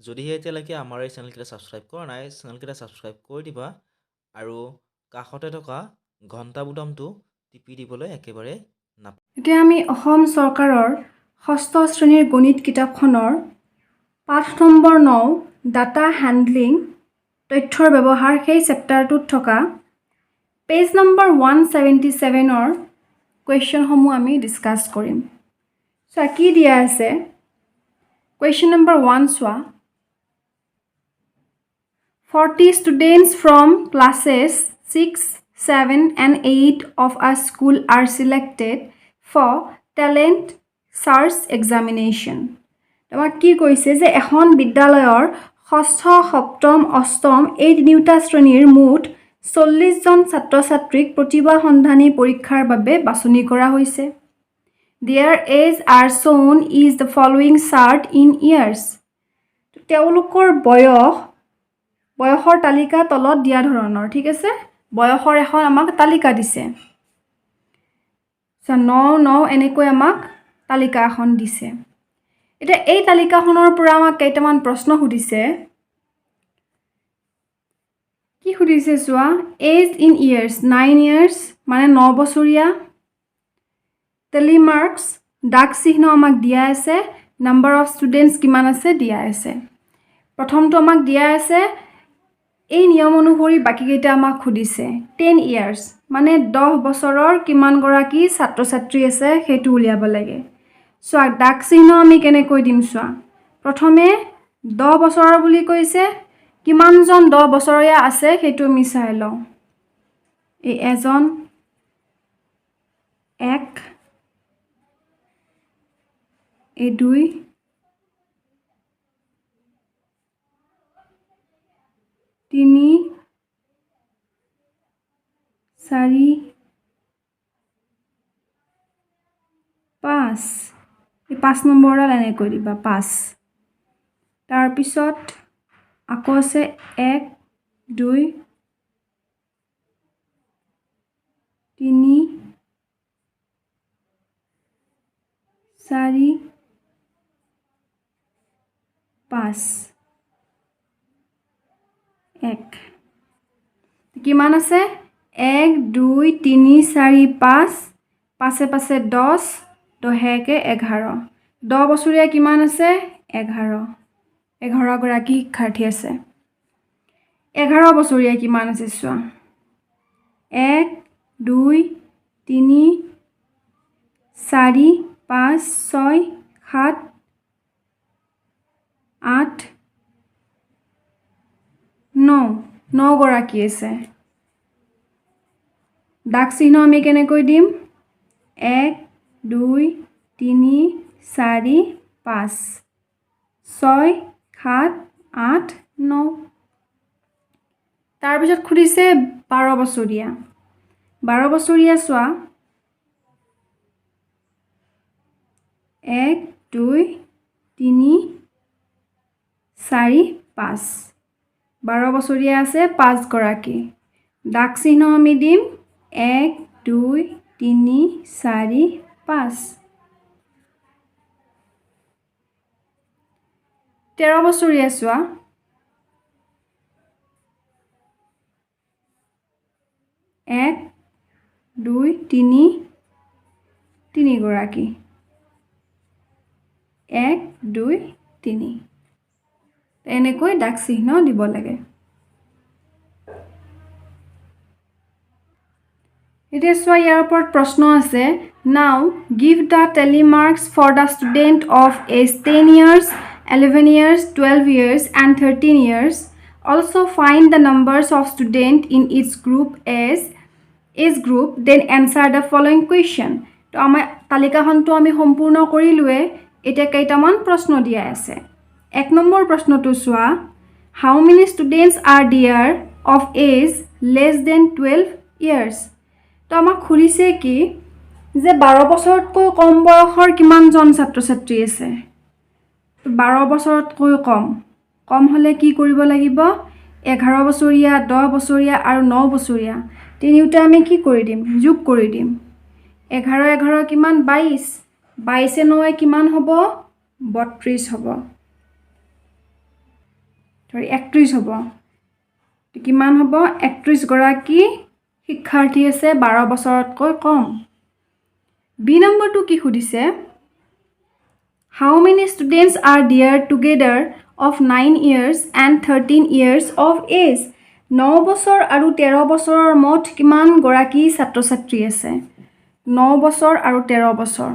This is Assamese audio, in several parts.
যদিহে এতিয়ালৈকে আমাৰ এই চেনেলকেইটা ছাবস্ক্ৰাইব কৰা নাই চেনেলকেইটা ছাবস্ক্ৰাইব কৰি দিবা আৰু কাষতে থকা ঘণ্টা বুটামটো টিপি দিবলৈ একেবাৰে নাপাহৰিবা। এতিয়া আমি অসম চৰকাৰৰ 6ষ্ঠ শ্ৰেণীৰ গণিত কিতাপখনৰ পাঠ নম্বৰ 9 ডাটা হেণ্ডলিং তথ্যৰ ব্যৱহাৰ সেই চেপ্টাৰটোত থকা পেজ নম্বৰ 177ৰ কুৱেশ্যনসমূহ আমি ডিছকাছ কৰিম। চোৱা কি দিয়া আছে কুৱেশ্যন নম্বৰ 1 চোৱা 40 students from classes 6, 7 and 8 of a school are selected for talent search examination. তোমাক কি কৈছে যে এখন বিদ্যালয়ৰ ষষ্ঠ সপ্তম অষ্টম এই তিনিটা শ্ৰেণীৰ মুঠ 40 জন ছাত্ৰ-ছাত্ৰীক প্ৰতিভা সন্ধানী পৰীক্ষাৰ বাবে বাছনি কৰা হৈছে। Their age are shown is the following chart in years. তেওঁলোকৰ বয়সৰ তালিকা তলত দিয়া ধৰণৰ ঠিক আছে বয়সৰ এখন আমাক তালিকা দিছে 9 এনেকৈ আমাক তালিকা এখন দিছে এটা এই তালিকাখনৰ পৰা আমাক কেইটামান প্ৰশ্ন সুধিছে কি সুধিছে চোৱা এজ ইন ইয়াৰ্স 9 ইয়াৰ্স মানে 9 বছৰীয়া টেলি মাৰ্কস ডাক চিহ্ন আমাক দিয়া আছে নাম্বাৰ অফ ষ্টুডেন্টস কিমান আছে দিয়া আছে প্ৰথমটো আমাক দিয়া আছে এই নিয়ম অনুসৰি বাকি কেইটা আমাক খুদিছে 10 ইয়াৰ্স মানে 10 বছৰৰ কিমান গৰাকী ছাত্ৰ-ছাত্ৰী আছে হেতু উলিয়াব লাগে সো ডাক চিহ্ন আমি কেনেকৈ দিম চোৱা প্ৰথমে 10 বছৰৰ বুলি কৈছে কিমান জন 10 বছৰীয়া আছে হেতু আমি চাই লওঁ এই এজন এক এই দুই তিনি 4 5 এই 5 নম্বৰৰ লাইনে কৈ দিবা 5 তাৰ পিছত আকৌ আছে 1 2 3 4 5 1 কিমান আছে 1 2 3 4 5 পাছে পাছে 10 10 11 10 বছৰীয়া কিমান আছে 11 গৰাকী শিক্ষাৰ্থী আছে 11 বছৰীয়া কিমান আছে চোৱা 1 2 3 4 5 6 7 8 9 গৰাকী আছে ডাক চিহ্ন আমি কেনেকৈ দিম 1 2 3 4 5 6 7 8 9 তাৰ পিছত খুদিছে 12 বছৰীয়া চোৱা 1 2 3 4 5 12 বছৰীয়া আছে 5 গৰাকী ডাক চিহ্ন আমি দিম 1 2 3 4 5 13 বছৰীয়া চোৱা 1 2 3 গৰাকী 1 2 3 এনেকৈ ডাক চিহ্ন দিব লাগে এতিয়া চোৱা ইয়াৰ ওপৰত প্ৰশ্ন আছে now give the tally marks for the student of age 10 years 11 years 12 years and 13 years also find the numbers of student in each group as age group then answer the following question তো আমাৰ তালিকাখনটো আমি সম্পূৰ্ণ কৰিলুৱে এটা কেইটামান প্ৰশ্ন দিয়া আছে এক নম্বৰ প্ৰশ্নটো চোৱা how many students are there of age less than 12 years তো আমাক খুলিছে কি যে 12 বছৰতকৈ কম বয়সৰ কিমান জন ছাত্ৰ-ছাত্ৰী আছে 12 বছৰতকৈ কম হলে কি কৰিব লাগিব 11 বছৰীয়া 10 বছৰীয়া আৰু 9 বছৰীয়া তিনিটা আমি কি কৰি দিম যোগ কৰি দিম 11 কিমান 22 22 9 কিমান হ'ব 32 হ'ব ধৰি 31 হ'ব কিমান হ'ব 31 গৰাকী শিক্ষাৰ্থী আছে 12 বছৰতকৈ কম বি নম্বৰটো কি সুধিছে How many students are there together of 9 years and 13 years of age 9 বছৰ আৰু 13 বছৰৰ মুঠ কিমান গৰাকী ছাত্ৰ ছাত্ৰী আছে 9 বছৰ আৰু 13 বছৰ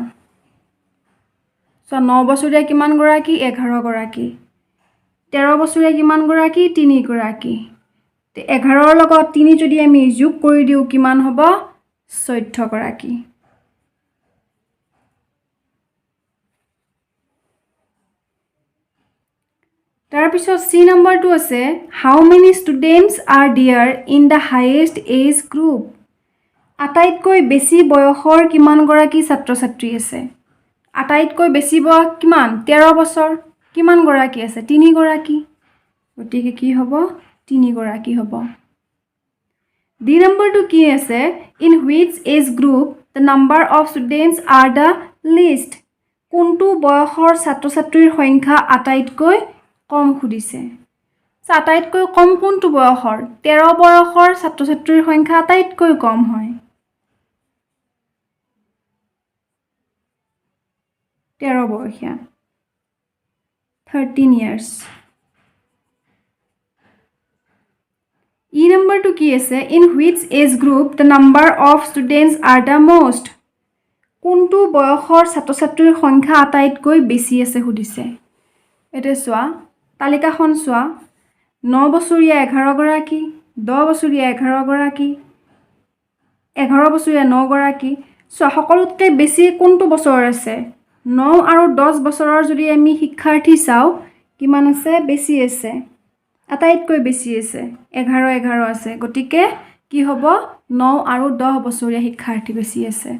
So 9 বছৰীয়া কিমান গৰাকী 11 গৰাকী 13 বছৰীয়া কিমান গৰাকী 3 গৰাকী 11ৰ লগত 3 যদি আমি যোগ কৰি দিও কিমান হ'ব 14 গৰাকী তাৰ পিছত সি নম্বৰটো আছে How many students are there in the highest age group আটাইতকৈ বেছি বয়সৰ কিমান গৰাকী ছাত্ৰ ছাত্ৰী আছে আটাইতকৈ বেছি বয়স কিমান 13 বছৰ কিমান গৰাকী আছে 3 গৰাকী গতিকে কি হ'ব 3 গৰাকী হ'ব ডি নম্বৰটো কি আছে In which age group the number of students are the least কোনটো বয়সৰ ছাত্ৰ ছাত্ৰীৰ সংখ্যা আটাইতকৈ কম খুদিছে আটাইতকৈ কম কোনটো বয়সৰ 13 বয়সৰ ছাত্ৰ ছাত্ৰীৰ সংখ্যা আটাইতকৈ কম হয় 13 বয়সীয়া 13 years ই নম্বৰটো কি আছে In which age group the number of students are the most কোনটো বয়সৰ ছাত্ৰ ছাত্ৰীৰ সংখ্যা আটাইতকৈ বেছি আছে খুদিছে এতে চোৱা তালিকাখন চোৱা 9 বছৰীয়া 11 গৰাকী 10 বছৰীয়া 11 গৰাকী 11 বছৰীয়া 9 গৰাকী চোৱা সকলোতকৈ বেছি কোনটো বছৰ আছে 9 আৰু 10 বছৰৰ যদি আমি শিক্ষাৰ্থী চাও কিমান আছে বেছি আছে আটাইতকৈ বেছি আছে 11 আছে গতিকে কি হ'ব 9 আৰু 10 বছৰীয়া শিক্ষাৰ্থী বেছি আছে